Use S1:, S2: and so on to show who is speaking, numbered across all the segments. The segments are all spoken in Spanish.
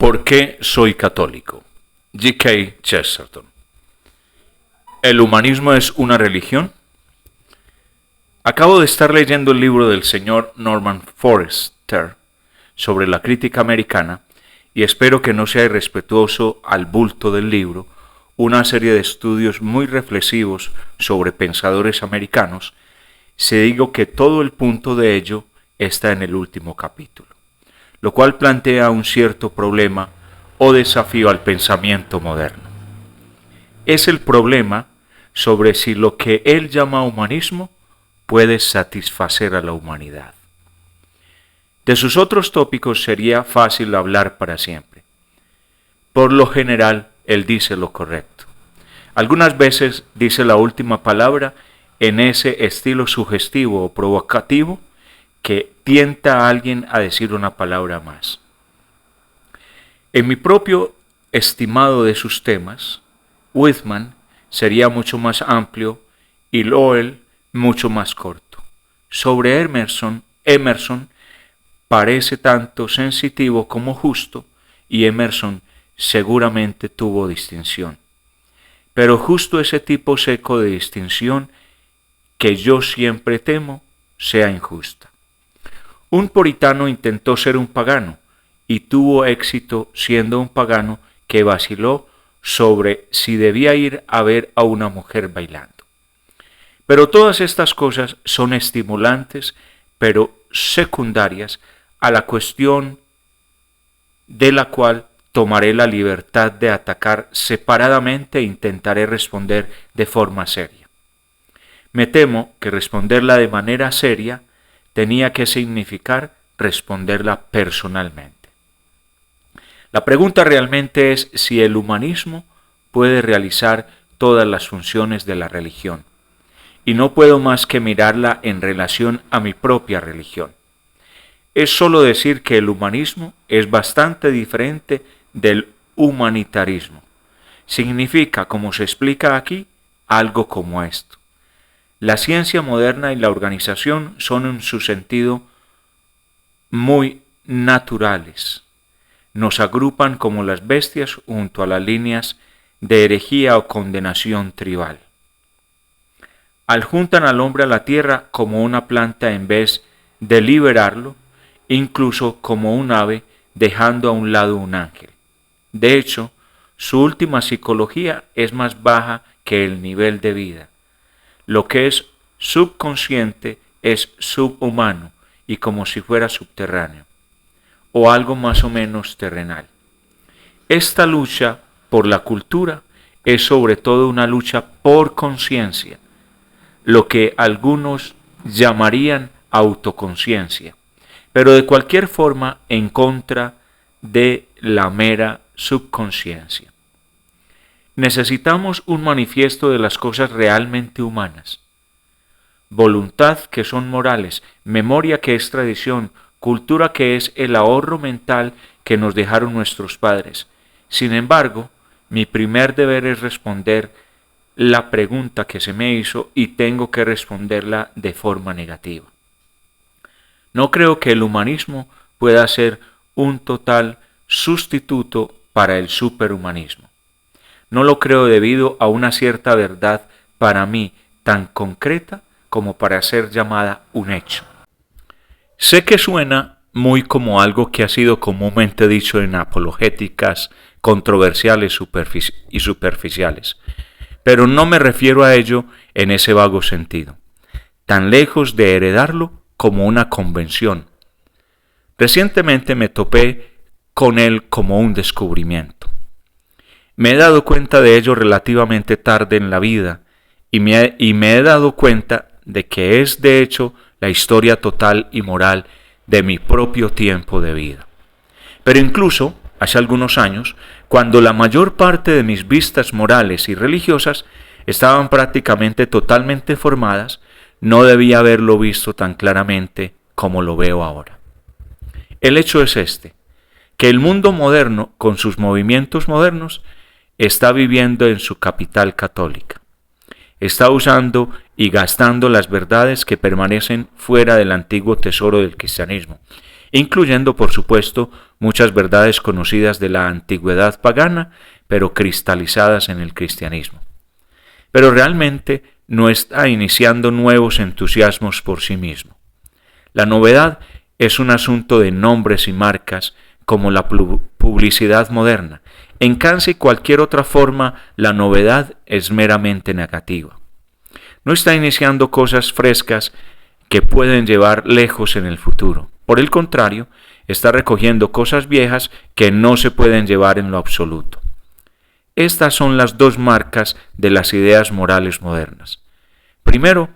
S1: ¿Por qué soy católico? G.K. Chesterton. ¿El humanismo es una religión? Acabo de estar leyendo el libro del señor Norman Forster sobre la crítica americana y espero que no sea irrespetuoso al bulto del libro una serie de estudios muy reflexivos sobre pensadores americanos, si digo que todo el punto de ello está en el último capítulo, lo cual plantea un cierto problema o desafío al pensamiento moderno. Es el problema sobre si lo que él llama humanismo puede satisfacer a la humanidad. De sus otros tópicos sería fácil hablar para siempre. Por lo general, él dice lo correcto. Algunas veces dice la última palabra en ese estilo sugestivo o provocativo que tienta a alguien a decir una palabra más. En mi propio estimado de sus temas, Whitman sería mucho más amplio y Lowell mucho más corto. Sobre Emerson parece tanto sensitivo como justo y Emerson seguramente tuvo distinción. Pero justo ese tipo seco de distinción que yo siempre temo sea injusta. Un puritano intentó ser un pagano y tuvo éxito siendo un pagano que vaciló sobre si debía ir a ver a una mujer bailando. Pero todas estas cosas son estimulantes, pero secundarias a la cuestión de la cual tomaré la libertad de atacar separadamente e intentaré responder de forma seria. Me temo que responderla de manera seria tenía que significar responderla personalmente. La pregunta realmente es si el humanismo puede realizar todas las funciones de la religión, y no puedo más que mirarla en relación a mi propia religión. Es solo decir que el humanismo es bastante diferente del humanitarismo. Significa, como se explica aquí, algo como esto. La ciencia moderna y la organización son en su sentido muy naturales. Nos agrupan como las bestias junto a las líneas de herejía o condenación tribal. Adjuntan al hombre a la tierra como una planta en vez de liberarlo, incluso como un ave dejando a un lado un ángel. De hecho, su última psicología es más baja que el nivel de vida. Lo que es subconsciente es subhumano y como si fuera subterráneo, o algo más o menos terrenal. Esta lucha por la cultura es sobre todo una lucha por conciencia, lo que algunos llamarían autoconciencia, pero de cualquier forma en contra de la mera subconsciencia. Necesitamos un manifiesto de las cosas realmente humanas. Voluntad que son morales, memoria que es tradición, cultura que es el ahorro mental que nos dejaron nuestros padres. Sin embargo, mi primer deber es responder la pregunta que se me hizo y tengo que responderla de forma negativa. No creo que el humanismo pueda ser un total sustituto para el superhumanismo. No lo creo debido a una cierta verdad para mí tan concreta como para ser llamada un hecho. Sé que suena muy como algo que ha sido comúnmente dicho en apologéticas controversiales y superficiales, pero no me refiero a ello en ese vago sentido, tan lejos de heredarlo como una convención. Recientemente me topé con él como un descubrimiento. Me he dado cuenta de ello relativamente tarde en la vida y me he dado cuenta de que es de hecho la historia total y moral de mi propio tiempo de vida. Pero incluso hace algunos años, cuando la mayor parte de mis vistas morales y religiosas estaban prácticamente totalmente formadas, no debía haberlo visto tan claramente como lo veo ahora. El hecho es este, que el mundo moderno, con sus movimientos modernos, está viviendo en su capital católica. Está usando y gastando las verdades que permanecen fuera del antiguo tesoro del cristianismo, incluyendo, por supuesto, muchas verdades conocidas de la antigüedad pagana, pero cristalizadas en el cristianismo. Pero realmente no está iniciando nuevos entusiasmos por sí mismo. La novedad es un asunto de nombres y marcas, como la publicidad moderna. En casi cualquier otra forma, la novedad es meramente negativa. No está iniciando cosas frescas que pueden llevar lejos en el futuro. Por el contrario, está recogiendo cosas viejas que no se pueden llevar en lo absoluto. Estas son las dos marcas de las ideas morales modernas. Primero,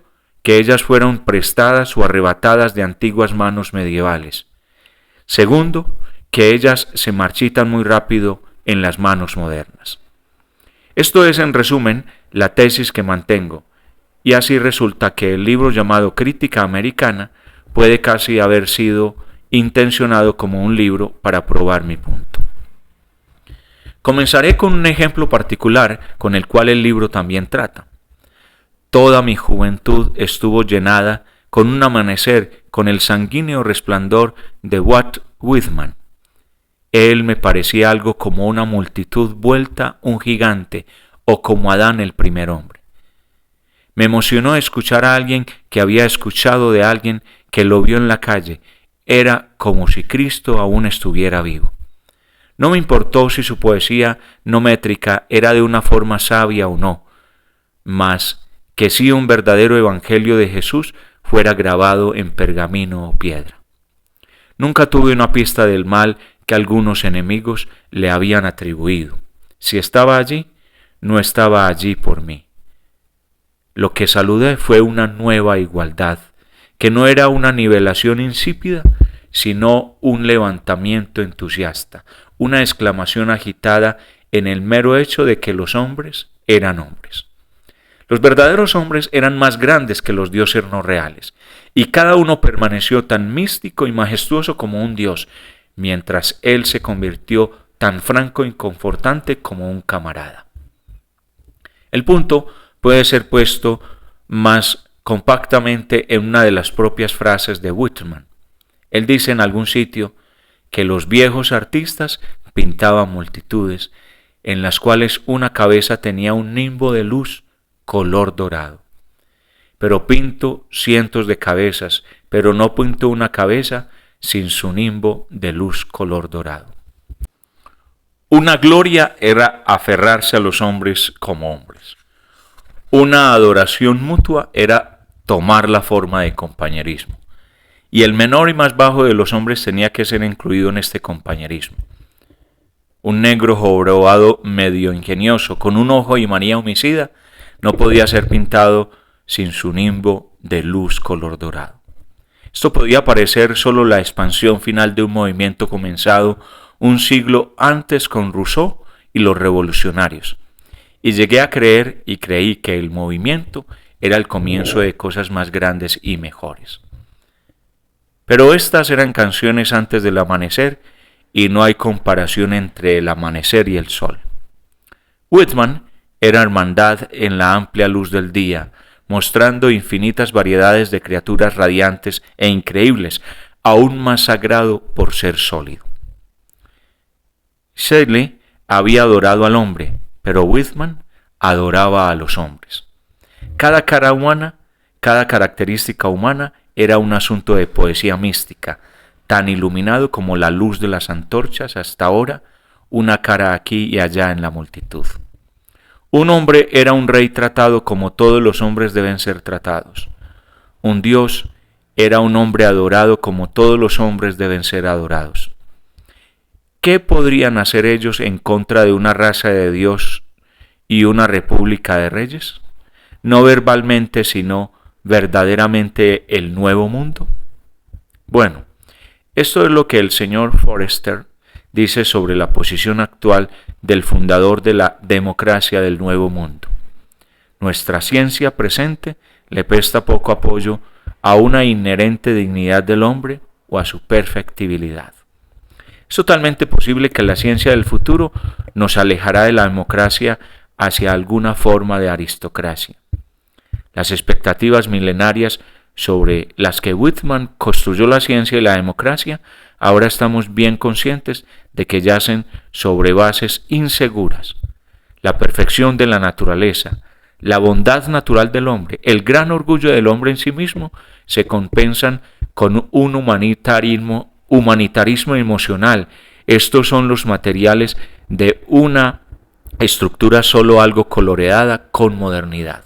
S1: que ellas fueron prestadas o arrebatadas de antiguas manos medievales. Segundo, que ellas se marchitan muy rápido en las manos modernas. Esto es, en resumen, la tesis que mantengo, y así resulta que el libro llamado Crítica Americana puede casi haber sido intencionado como un libro para probar mi punto. Comenzaré con un ejemplo particular con el cual el libro también trata. Toda mi juventud estuvo llenada con un amanecer con el sanguíneo resplandor de Walt Whitman. Él me parecía algo como una multitud vuelta un gigante o como Adán el primer hombre. Me emocionó escuchar a alguien que había escuchado de alguien que lo vio en la calle. Era como si Cristo aún estuviera vivo. No me importó si su poesía no métrica era de una forma sabia o no, mas que sí un verdadero evangelio de Jesús fuera grabado en pergamino o piedra. Nunca tuve una pista del mal que algunos enemigos le habían atribuido. Si estaba allí, no estaba allí por mí. Lo que saludé fue una nueva igualdad, que no era una nivelación insípida, sino un levantamiento entusiasta, una exclamación agitada en el mero hecho de que los hombres eran hombres. Los verdaderos hombres eran más grandes que los dioses no reales, y cada uno permaneció tan místico y majestuoso como un dios, mientras él se convirtió tan franco y confortante como un camarada. El punto puede ser puesto más compactamente en una de las propias frases de Whitman. Él dice en algún sitio que los viejos artistas pintaban multitudes en las cuales una cabeza tenía un nimbo de luz color dorado. Pero pinto cientos de cabezas, pero no pinto una cabeza sin su nimbo de luz color dorado. Una gloria era aferrarse a los hombres como hombres. Una adoración mutua era tomar la forma de compañerismo. Y el menor y más bajo de los hombres tenía que ser incluido en este compañerismo. Un negro jorobado medio ingenioso, con un ojo y manía homicida, no podía ser pintado sin su nimbo de luz color dorado. Esto podía parecer solo la expansión final de un movimiento comenzado un siglo antes con Rousseau y los revolucionarios. Y llegué a creer y creí que el movimiento era el comienzo de cosas más grandes y mejores. Pero estas eran canciones antes del amanecer y no hay comparación entre el amanecer y el sol. Whitman era hermandad en la amplia luz del día, mostrando infinitas variedades de criaturas radiantes e increíbles, aún más sagrado por ser sólido. Shelley había adorado al hombre, pero Whitman adoraba a los hombres. Cada cara humana, cada característica humana era un asunto de poesía mística, tan iluminado como la luz de las antorchas hasta ahora, una cara aquí y allá en la multitud. Un hombre era un rey tratado como todos los hombres deben ser tratados. Un dios era un hombre adorado como todos los hombres deben ser adorados. ¿Qué podrían hacer ellos en contra de una raza de Dios y una república de reyes? No verbalmente, sino verdaderamente el nuevo mundo. Bueno, esto es lo que el señor Forster dice sobre la posición actual del fundador de la democracia del nuevo mundo. Nuestra ciencia presente le presta poco apoyo a una inherente dignidad del hombre o a su perfectibilidad. Es totalmente posible que la ciencia del futuro nos alejará de la democracia hacia alguna forma de aristocracia. Las expectativas milenarias sobre las que Whitman construyó la ciencia y la democracia ahora estamos bien conscientes de que yacen sobre bases inseguras. La perfección de la naturaleza, la bondad natural del hombre, el gran orgullo del hombre en sí mismo, se compensan con un humanitarismo emocional. Estos son los materiales de una estructura solo algo coloreada con modernidad.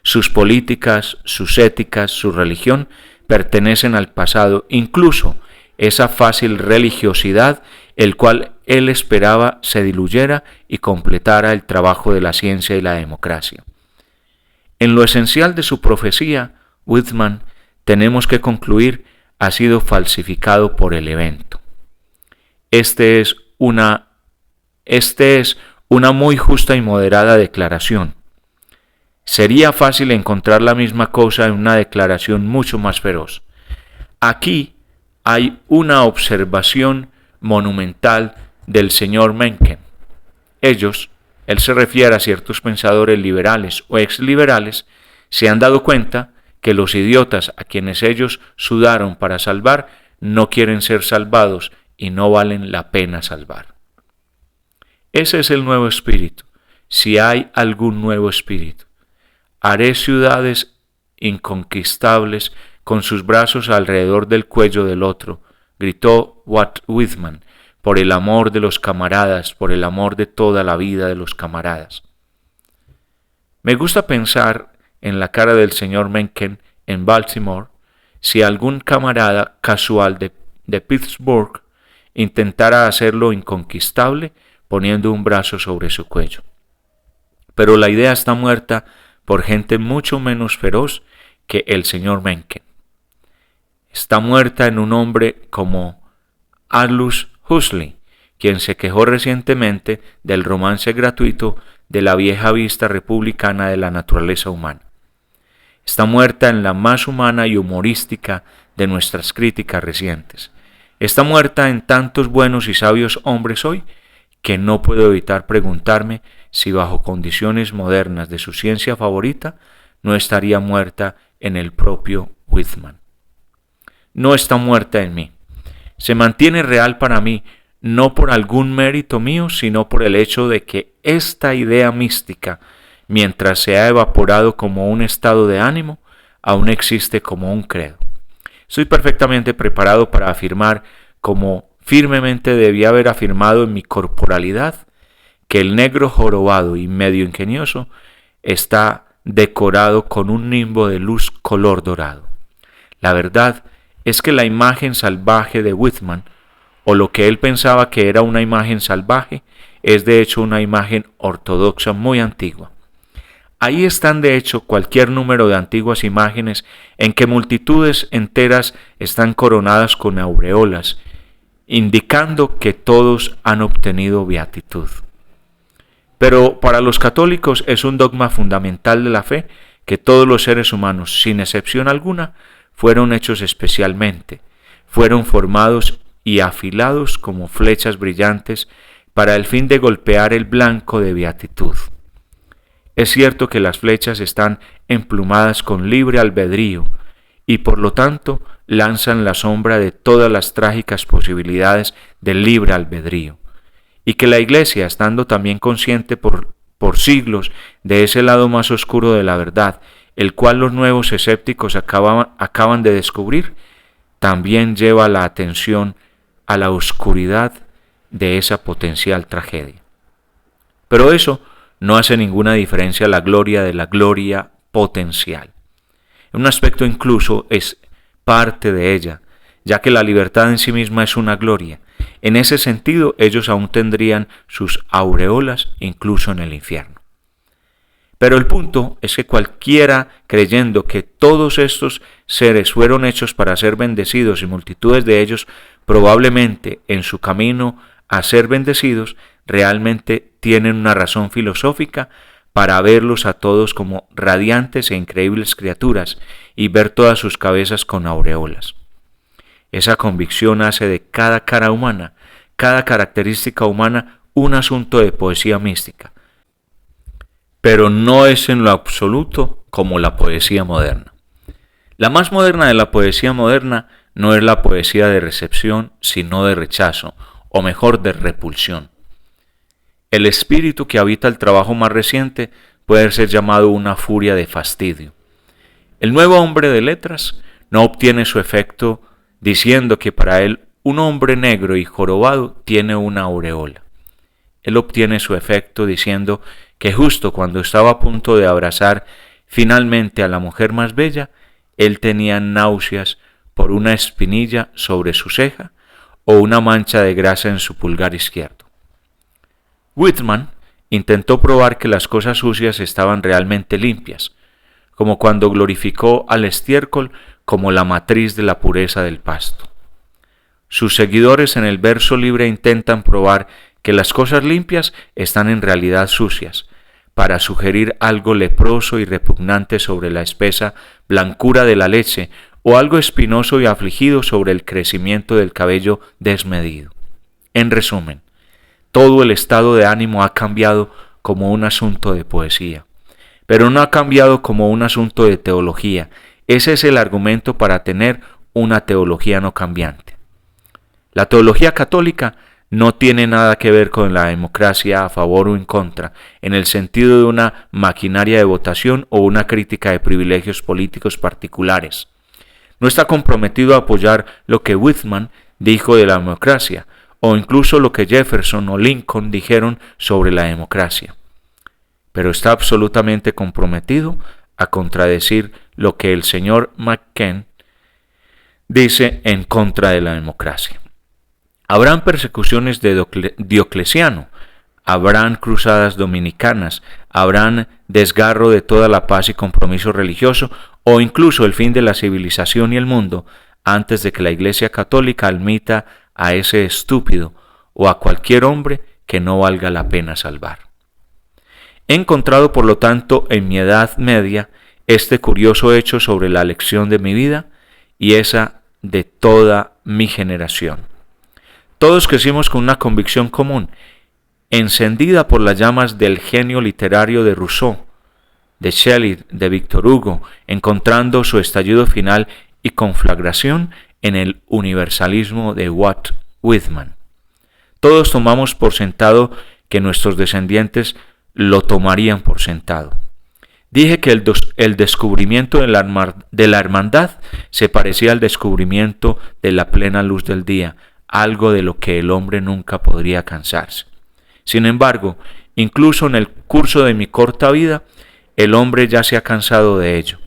S1: Sus políticas, sus éticas, su religión pertenecen al pasado, incluso esa fácil religiosidad, el cual él esperaba se diluyera y completara el trabajo de la ciencia y la democracia. En lo esencial de su profecía, Whitman, tenemos que concluir, ha sido falsificado por el evento. Este es una muy justa y moderada declaración. Sería fácil encontrar la misma cosa en una declaración mucho más feroz. Aquí hay una observación monumental del señor Mencken. Él se refiere a ciertos pensadores liberales o exliberales, se han dado cuenta que los idiotas a quienes ellos sudaron para salvar no quieren ser salvados y no valen la pena salvar. Ese es el nuevo espíritu, si hay algún nuevo espíritu. Haré ciudades inconquistables con sus brazos alrededor del cuello del otro, gritó Walt Whitman, por el amor de los camaradas, por el amor de toda la vida de los camaradas. Me gusta pensar en la cara del señor Mencken en Baltimore, si algún camarada casual de Pittsburgh intentara hacerlo inconquistable poniendo un brazo sobre su cuello. Pero la idea está muerta por gente mucho menos feroz que el señor Mencken. Está muerta en un hombre como Aldous Huxley, quien se quejó recientemente del romance gratuito de la vieja vista republicana de la naturaleza humana. Está muerta en la más humana y humorística de nuestras críticas recientes. Está muerta en tantos buenos y sabios hombres hoy que no puedo evitar preguntarme si bajo condiciones modernas de su ciencia favorita no estaría muerta en el propio Whitman. No está muerta en mí. Se mantiene real para mí, no por algún mérito mío, sino por el hecho de que esta idea mística, mientras se ha evaporado como un estado de ánimo, aún existe como un credo. Estoy perfectamente preparado para afirmar, como firmemente debía haber afirmado en mi corporalidad, que el negro jorobado y medio ingenioso está decorado con un nimbo de luz color dorado. La verdad es que la imagen salvaje de Whitman, o lo que él pensaba que era una imagen salvaje, es de hecho una imagen ortodoxa muy antigua. Ahí están de hecho cualquier número de antiguas imágenes en que multitudes enteras están coronadas con aureolas, indicando que todos han obtenido beatitud. Pero para los católicos es un dogma fundamental de la fe que todos los seres humanos, sin excepción alguna, fueron hechos especialmente, fueron formados y afilados como flechas brillantes para el fin de golpear el blanco de beatitud. Es cierto que las flechas están emplumadas con libre albedrío y por lo tanto lanzan la sombra de todas las trágicas posibilidades del libre albedrío, y que la Iglesia, estando también consciente por siglos de ese lado más oscuro de la verdad, el cual los nuevos escépticos acaban de descubrir, también lleva la atención a la oscuridad de esa potencial tragedia. Pero eso no hace ninguna diferencia a la gloria de la gloria potencial. En un aspecto incluso es parte de ella, ya que la libertad en sí misma es una gloria. En ese sentido, ellos aún tendrían sus aureolas incluso en el infierno. Pero el punto es que cualquiera creyendo que todos estos seres fueron hechos para ser bendecidos y multitudes de ellos probablemente en su camino a ser bendecidos, realmente tienen una razón filosófica para verlos a todos como radiantes e increíbles criaturas y ver todas sus cabezas con aureolas. Esa convicción hace de cada cara humana, cada característica humana, un asunto de poesía mística. Pero no es en lo absoluto como la poesía moderna. La más moderna de la poesía moderna no es la poesía de recepción, sino de rechazo, o mejor, de repulsión. El espíritu que habita el trabajo más reciente puede ser llamado una furia de fastidio. El nuevo hombre de letras no obtiene su efecto diciendo que para él un hombre negro y jorobado tiene una aureola. Él obtiene su efecto diciendo que justo cuando estaba a punto de abrazar finalmente a la mujer más bella, él tenía náuseas por una espinilla sobre su ceja o una mancha de grasa en su pulgar izquierdo. Whitman intentó probar que las cosas sucias estaban realmente limpias, como cuando glorificó al estiércol como la matriz de la pureza del pasto. Sus seguidores en el verso libre intentan probar que las cosas limpias están en realidad sucias, para sugerir algo leproso y repugnante sobre la espesa blancura de la leche o algo espinoso y afligido sobre el crecimiento del cabello desmedido. En resumen, todo el estado de ánimo ha cambiado como un asunto de poesía, pero no ha cambiado como un asunto de teología. Ese es el argumento para tener una teología no cambiante. La teología católica no tiene nada que ver con la democracia a favor o en contra, en el sentido de una maquinaria de votación o una crítica de privilegios políticos particulares. No está comprometido a apoyar lo que Whitman dijo de la democracia, o incluso lo que Jefferson o Lincoln dijeron sobre la democracia. Pero está absolutamente comprometido a contradecir lo que el señor McKen dice en contra de la democracia. Habrán persecuciones de Diocleciano, habrán cruzadas dominicanas, habrán desgarro de toda la paz y compromiso religioso, o incluso el fin de la civilización y el mundo, antes de que la Iglesia Católica admita a ese estúpido o a cualquier hombre que no valga la pena salvar. He encontrado, por lo tanto, en mi edad media, este curioso hecho sobre la lección de mi vida y esa de toda mi generación. Todos crecimos con una convicción común, encendida por las llamas del genio literario de Rousseau, de Shelley, de Victor Hugo, encontrando su estallido final y conflagración en el universalismo de Walt Whitman. Todos tomamos por sentado que nuestros descendientes lo tomarían por sentado. Dije que el descubrimiento de la hermandad se parecía al descubrimiento de la plena luz del día, algo de lo que el hombre nunca podría cansarse. Sin embargo, incluso en el curso de mi corta vida, el hombre ya se ha cansado de ello.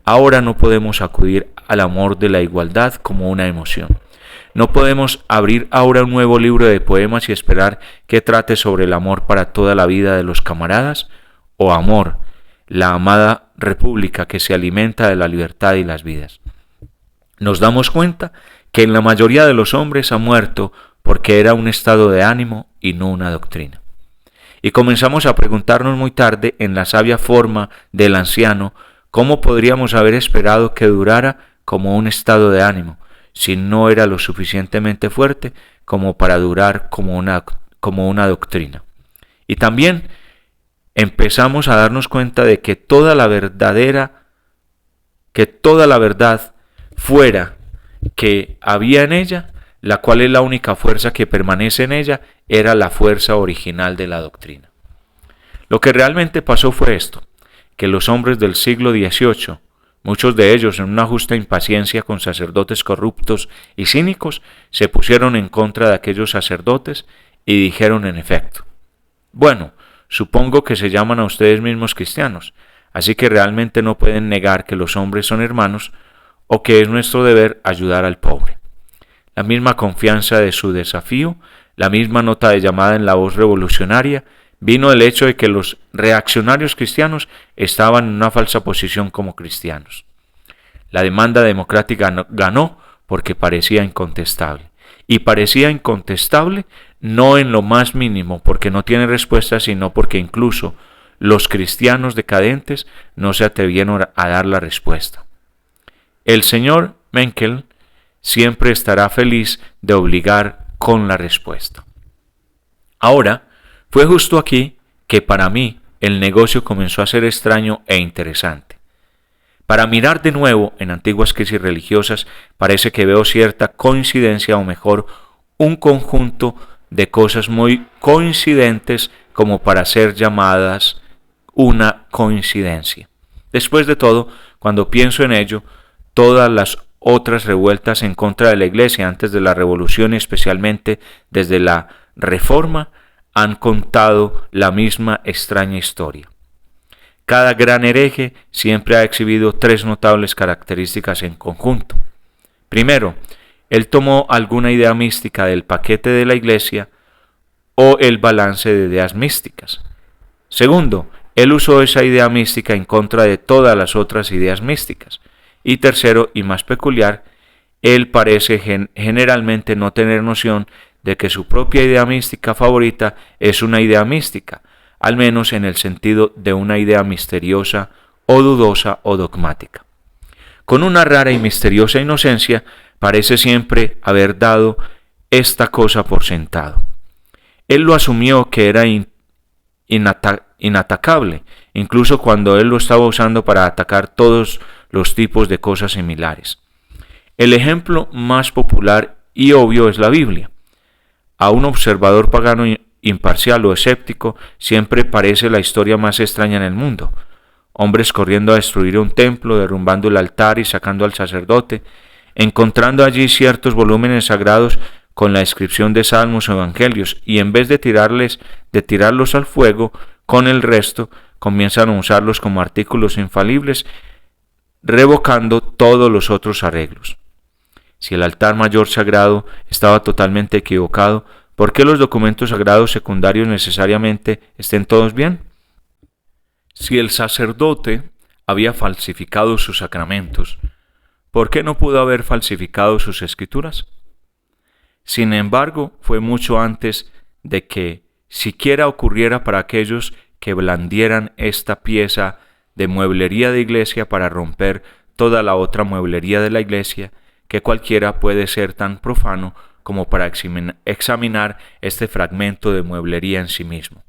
S1: Ahora no podemos acudir al amor de la igualdad como una emoción. No podemos abrir ahora un nuevo libro de poemas y esperar que trate sobre el amor para toda la vida de los camaradas, o amor, la amada república que se alimenta de la libertad y las vidas. Nos damos cuenta que en la mayoría de los hombres ha muerto porque era un estado de ánimo y no una doctrina. Y comenzamos a preguntarnos muy tarde, en la sabia forma del anciano, cómo podríamos haber esperado que durara como un estado de ánimo, si no era lo suficientemente fuerte como para durar como una doctrina. Y también empezamos a darnos cuenta de que toda la verdad fuera que había en ella, la cual es la única fuerza que permanece en ella, era la fuerza original de la doctrina. Lo que realmente pasó fue esto, que los hombres del siglo XVIII, muchos de ellos en una justa impaciencia con sacerdotes corruptos y cínicos, se pusieron en contra de aquellos sacerdotes y dijeron en efecto: bueno, supongo que se llaman a ustedes mismos cristianos, así que realmente no pueden negar que los hombres son hermanos o que es nuestro deber ayudar al pobre. La misma confianza de su desafío, la misma nota de llamada en la voz revolucionaria, vino del hecho de que los reaccionarios cristianos estaban en una falsa posición como cristianos. La demanda democrática ganó porque parecía incontestable. Y parecía incontestable no en lo más mínimo porque no tiene respuesta, sino porque incluso los cristianos decadentes no se atrevieron a dar la respuesta. El señor Mencken siempre estará feliz de obligar con la respuesta. Ahora, fue justo aquí que para mí el negocio comenzó a ser extraño e interesante. Para mirar de nuevo en antiguas crisis religiosas, parece que veo cierta coincidencia, o mejor, un conjunto de cosas muy coincidentes como para ser llamadas una coincidencia. Después de todo, cuando pienso en ello, todas las otras revueltas en contra de la Iglesia antes de la Revolución, especialmente desde la Reforma, han contado la misma extraña historia. Cada gran hereje siempre ha exhibido tres notables características en conjunto. Primero, él tomó alguna idea mística del paquete de la Iglesia o el balance de ideas místicas. Segundo, él usó esa idea mística en contra de todas las otras ideas místicas. Y tercero, y más peculiar, él parece generalmente no tener noción de que su propia idea mística favorita es una idea mística, al menos en el sentido de una idea misteriosa o dudosa o dogmática. Con una rara y misteriosa inocencia, parece siempre haber dado esta cosa por sentado. Él lo asumió que era inatacable, incluso cuando él lo estaba usando para atacar todos los tipos de cosas similares. El ejemplo más popular y obvio es la Biblia. A un observador pagano imparcial o escéptico siempre parece la historia más extraña en el mundo. Hombres corriendo a destruir un templo, derrumbando el altar y sacando al sacerdote, encontrando allí ciertos volúmenes sagrados con la descripción de salmos o evangelios, y en vez de tirarlos al fuego con el resto, comienzan a usarlos como artículos infalibles, revocando todos los otros arreglos. Si el altar mayor sagrado estaba totalmente equivocado, ¿por qué los documentos sagrados secundarios necesariamente estén todos bien? Si el sacerdote había falsificado sus sacramentos, ¿por qué no pudo haber falsificado sus escrituras? Sin embargo, fue mucho antes de que siquiera ocurriera para aquellos que blandieran esta pieza de mueblería de iglesia para romper toda la otra mueblería de la iglesia, que cualquiera puede ser tan profano como para examinar este fragmento de mueblería en sí mismo.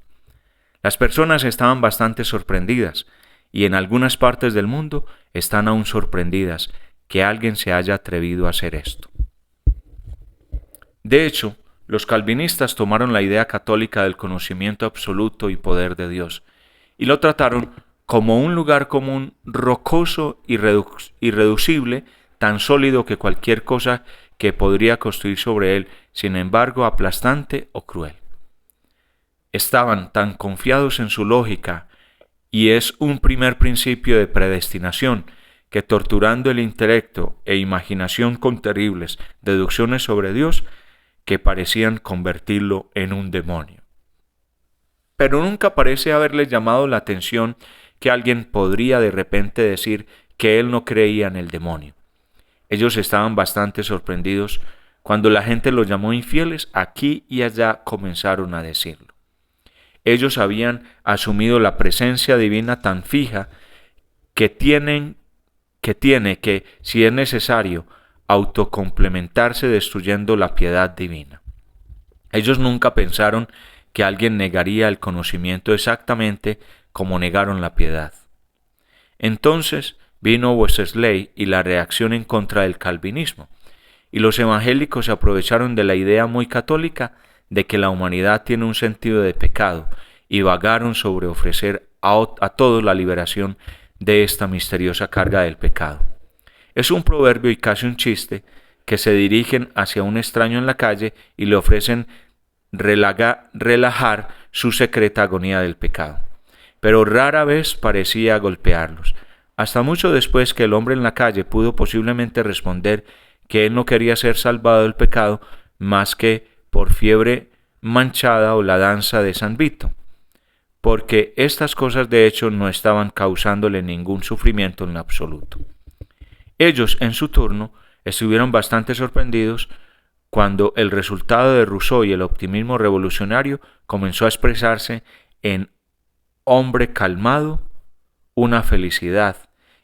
S1: Las personas estaban bastante sorprendidas, y en algunas partes del mundo están aún sorprendidas que alguien se haya atrevido a hacer esto. De hecho, los calvinistas tomaron la idea católica del conocimiento absoluto y poder de Dios, y lo trataron como un lugar común, rocoso, irreducible, tan sólido que cualquier cosa que podría construir sobre él, sin embargo aplastante o cruel. Estaban tan confiados en su lógica, y es un primer principio de predestinación, que torturando el intelecto e imaginación con terribles deducciones sobre Dios, que parecían convertirlo en un demonio. Pero nunca parece haberles llamado la atención que alguien podría de repente decir que él no creía en el demonio. Ellos estaban bastante sorprendidos cuando la gente los llamó infieles. Aquí y allá comenzaron a decirlo. Ellos habían asumido la presencia divina tan fija que tiene que, si es necesario, autocomplementarse destruyendo la piedad divina. Ellos nunca pensaron que alguien negaría el conocimiento exactamente como negaron la piedad. Entonces vino Wesley y la reacción en contra del calvinismo, y los evangélicos se aprovecharon de la idea muy católica de que la humanidad tiene un sentido de pecado, y vagaron sobre ofrecer a todos la liberación de esta misteriosa carga del pecado. Es un proverbio y casi un chiste que se dirigen hacia un extraño en la calle y le ofrecen relajar su secreta agonía del pecado. Pero rara vez parecía golpearlos, hasta mucho después que el hombre en la calle pudo posiblemente responder que él no quería ser salvado del pecado más que por fiebre manchada o la danza de San Vito, porque estas cosas de hecho no estaban causándole ningún sufrimiento en absoluto. Ellos, en su turno, estuvieron bastante sorprendidos cuando el resultado de Rousseau y el optimismo revolucionario comenzó a expresarse en hombre calmado, una felicidad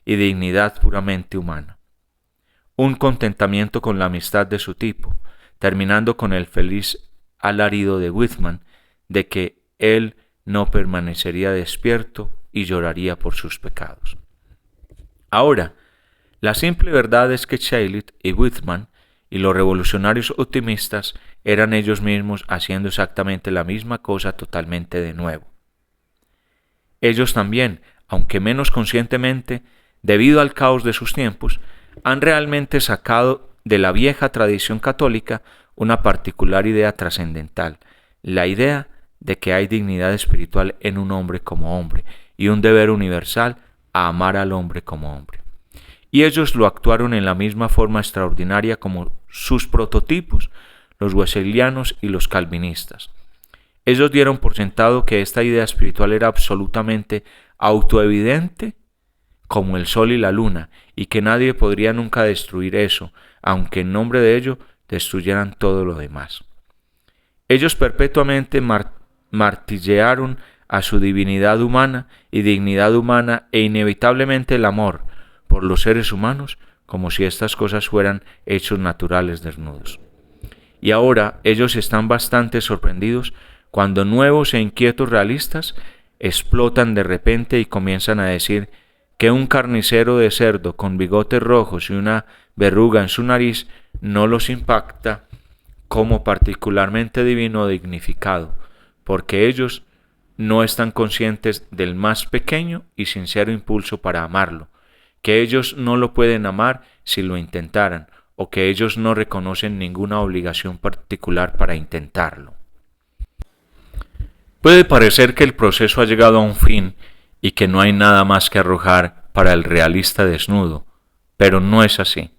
S1: y dignidad puramente humana, un contentamiento con la amistad de su tipo, terminando con el feliz alarido de Whitman de que él no permanecería despierto y lloraría por sus pecados. Ahora, la simple verdad es que Shaylit y Whitman y los revolucionarios optimistas eran ellos mismos haciendo exactamente la misma cosa totalmente de nuevo. Ellos también, aunque menos conscientemente, debido al caos de sus tiempos, han realmente sacado de la vieja tradición católica una particular idea trascendental, la idea de que hay dignidad espiritual en un hombre como hombre y un deber universal a amar al hombre como hombre. Y ellos lo actuaron en la misma forma extraordinaria como sus prototipos, los wesleyanianos y los calvinistas. Ellos dieron por sentado que esta idea espiritual era absolutamente autoevidente como el sol y la luna, y que nadie podría nunca destruir eso, aunque en nombre de ello destruyeran todo lo demás. Ellos perpetuamente martillearon a su divinidad humana y dignidad humana e inevitablemente el amor por los seres humanos, como si estas cosas fueran hechos naturales desnudos. Y ahora ellos están bastante sorprendidos cuando nuevos e inquietos realistas explotan de repente y comienzan a decir que un carnicero de cerdo con bigotes rojos y una verruga en su nariz no los impacta como particularmente divino o dignificado, porque ellos no están conscientes del más pequeño y sincero impulso para amarlo, que ellos no lo pueden amar si lo intentaran, o que ellos no reconocen ninguna obligación particular para intentarlo. Puede parecer que el proceso ha llegado a un fin y que no hay nada más que arrojar para el realista desnudo, pero no es así,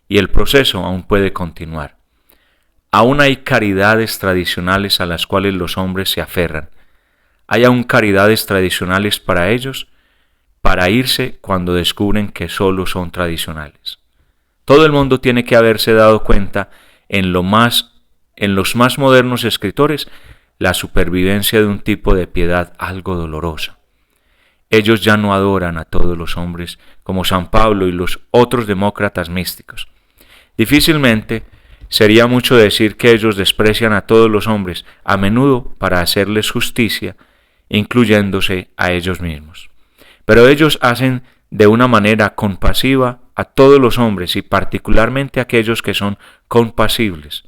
S1: y el proceso aún puede continuar. Aún hay caridades tradicionales a las cuales los hombres se aferran. Hay aún caridades tradicionales para ellos, para irse cuando descubren que solo son tradicionales. Todo el mundo tiene que haberse dado cuenta en los más modernos escritores la supervivencia de un tipo de piedad algo dolorosa. Ellos ya no adoran a todos los hombres como San Pablo y los otros demócratas místicos. Difícilmente sería mucho decir que ellos desprecian a todos los hombres, a menudo para hacerles justicia, incluyéndose a ellos mismos. Pero ellos hacen de una manera compasiva a todos los hombres y particularmente a aquellos que son compasibles.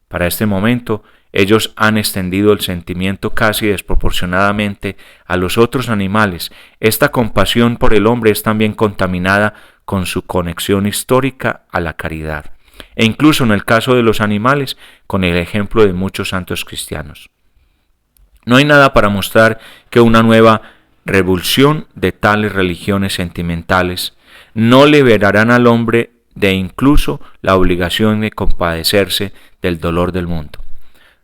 S1: Para este momento, ellos han extendido el sentimiento casi desproporcionadamente a los otros animales. Esta compasión por el hombre es también contaminada con su conexión histórica a la caridad, e incluso en el caso de los animales, con el ejemplo de muchos santos cristianos. No hay nada para mostrar que una nueva revulsión de tales religiones sentimentales no liberarán al hombre de incluso la obligación de compadecerse del dolor del mundo.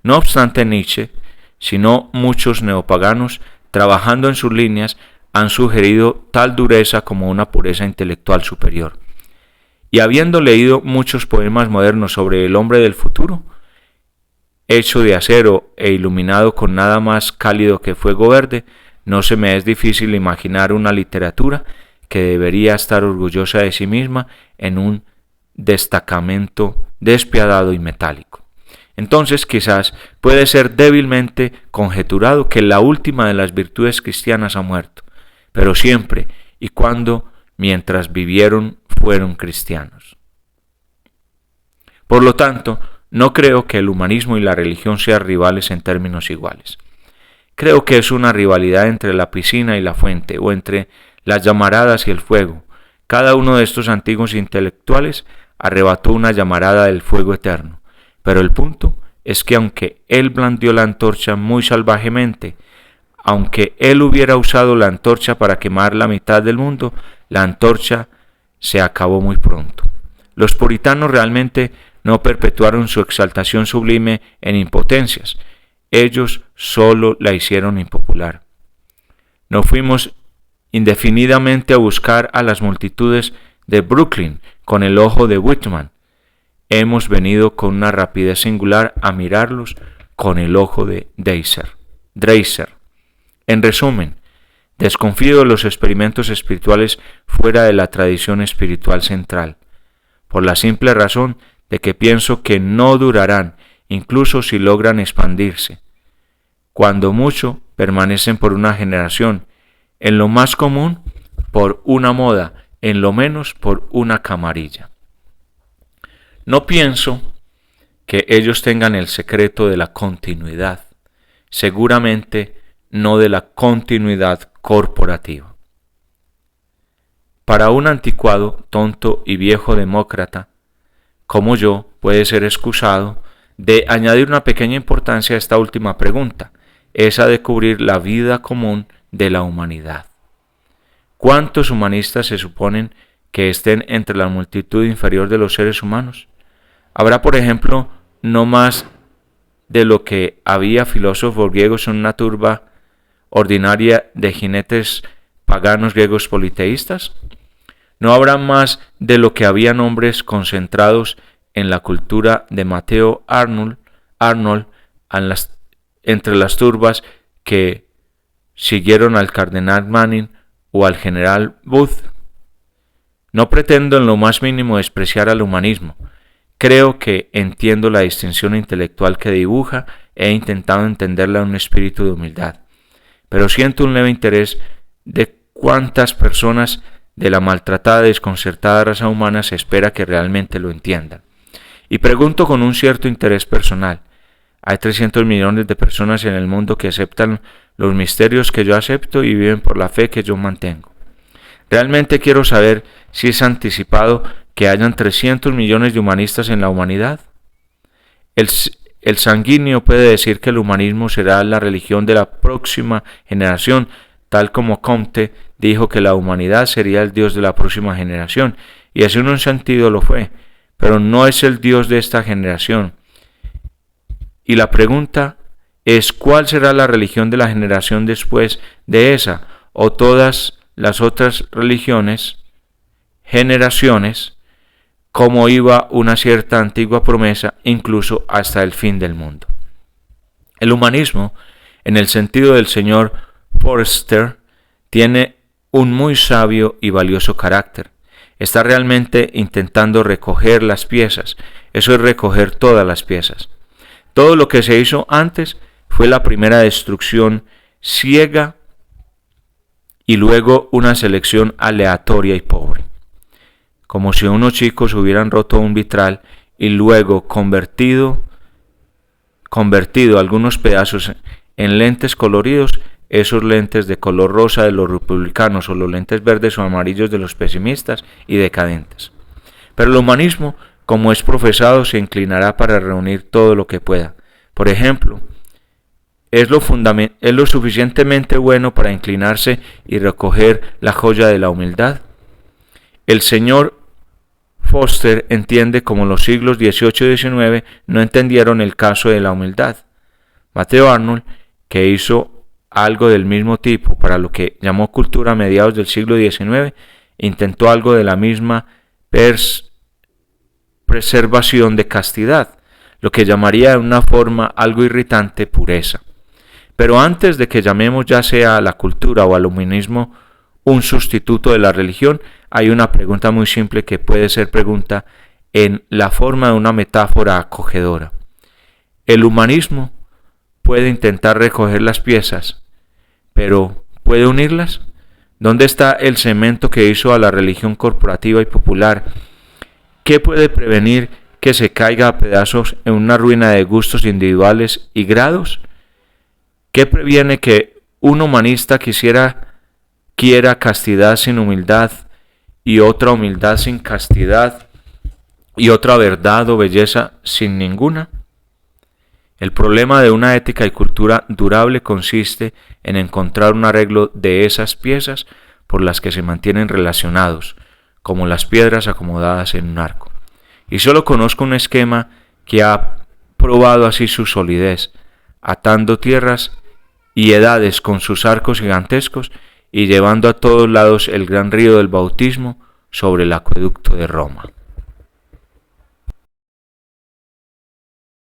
S1: No obstante, Nietzsche, sino muchos neopaganos, trabajando en sus líneas, han sugerido tal dureza como una pureza intelectual superior. Y habiendo leído muchos poemas modernos sobre el hombre del futuro, hecho de acero e iluminado con nada más cálido que fuego verde, no se me es difícil imaginar una literatura que debería estar orgullosa de sí misma en un destacamento despiadado y metálico. Entonces quizás puede ser débilmente conjeturado que la última de las virtudes cristianas ha muerto, pero siempre y cuando mientras vivieron fueron cristianos. Por lo tanto, no creo que el humanismo y la religión sean rivales en términos iguales. Creo que es una rivalidad entre la piscina y la fuente, o entre las llamaradas y el fuego. Cada uno de estos antiguos intelectuales arrebató una llamarada del fuego eterno. Pero el punto es que aunque él blandió la antorcha muy salvajemente, aunque él hubiera usado la antorcha para quemar la mitad del mundo, la antorcha se acabó muy pronto. Los puritanos realmente no perpetuaron su exaltación sublime en impotencias. Ellos solo la hicieron impopular. No fuimos indefinidamente a buscar a las multitudes de Brooklyn con el ojo de Whitman. Hemos venido con una rapidez singular a mirarlos con el ojo de Dreiser. En resumen, desconfío de los experimentos espirituales fuera de la tradición espiritual central, por la simple razón de que pienso que no durarán, incluso si logran expandirse. Cuando mucho, permanecen por una generación, en lo más común, por una moda, en lo menos por una camarilla. No pienso que ellos tengan el secreto de la continuidad, seguramente no de la continuidad corporativa. Para un anticuado, tonto y viejo demócrata, como yo, puede ser excusado de añadir una pequeña importancia a esta última pregunta, esa de cubrir la vida común de la humanidad. ¿Cuántos humanistas se suponen que estén entre la multitud inferior de los seres humanos? Habrá, por ejemplo, no más de lo que había filósofos griegos en una turba ordinaria de jinetes paganos griegos politeístas. ¿No habrá más de lo que habían hombres concentrados en la cultura de Mateo Arnold entre las turbas que siguieron al cardenal Manning o al general Booth? No pretendo en lo más mínimo despreciar al humanismo. Creo que entiendo la distinción intelectual que dibuja e he intentado entenderla en un espíritu de humildad. Pero siento un leve interés de cuántas personas de la maltratada y desconcertada raza humana se espera que realmente lo entiendan. Y pregunto con un cierto interés personal. Hay 300 millones de personas en el mundo que aceptan los misterios que yo acepto y viven por la fe que yo mantengo. Realmente quiero saber si es anticipado que hayan 300 millones de humanistas en la humanidad. El sanguíneo puede decir que el humanismo será la religión de la próxima generación, tal como Comte dijo que la humanidad sería el Dios de la próxima generación, y así en un sentido lo fue, pero no es el Dios de esta generación. Y la pregunta es, ¿cuál será la religión de la generación después de esa, o todas las otras generaciones, como iba una cierta antigua promesa, incluso hasta el fin del mundo? El humanismo, en el sentido del señor Forster, tiene un muy sabio y valioso carácter. Está realmente intentando recoger las piezas, eso es recoger todas las piezas. Todo lo que se hizo antes fue la primera destrucción ciega y luego una selección aleatoria y pobre. Como si unos chicos hubieran roto un vitral y luego convertido algunos pedazos en lentes coloridos, esos lentes de color rosa de los republicanos o los lentes verdes o amarillos de los pesimistas y decadentes. Pero el humanismo, como es profesado, se inclinará para reunir todo lo que pueda. Por ejemplo, es lo suficientemente bueno para inclinarse y recoger la joya de la humildad. El señor Foster entiende como los siglos XVIII y XIX no entendieron el caso de la humildad. Mateo Arnold, que hizo algo del mismo tipo para lo que llamó cultura a mediados del siglo XIX, intentó algo de la misma preservación de castidad, lo que llamaría de una forma algo irritante pureza. Pero antes de que llamemos ya sea a la cultura o al humanismo un sustituto de la religión, hay una pregunta muy simple que puede ser pregunta en la forma de una metáfora acogedora. El humanismo puede intentar recoger las piezas, pero ¿puede unirlas? ¿Dónde está el cemento que hizo a la religión corporativa y popular? ¿Qué puede prevenir que se caiga a pedazos en una ruina de gustos individuales y grados? ¿Qué previene que un humanista quiera castidad sin humildad y otra humildad sin castidad y otra verdad o belleza sin ninguna? El problema de una ética y cultura durable consiste en encontrar un arreglo de esas piezas por las que se mantienen relacionados, como las piedras acomodadas en un arco. Y solo conozco un esquema que ha probado así su solidez, atando tierras y edades con sus arcos gigantescos y llevando a todos lados el gran río del bautismo sobre el acueducto de Roma.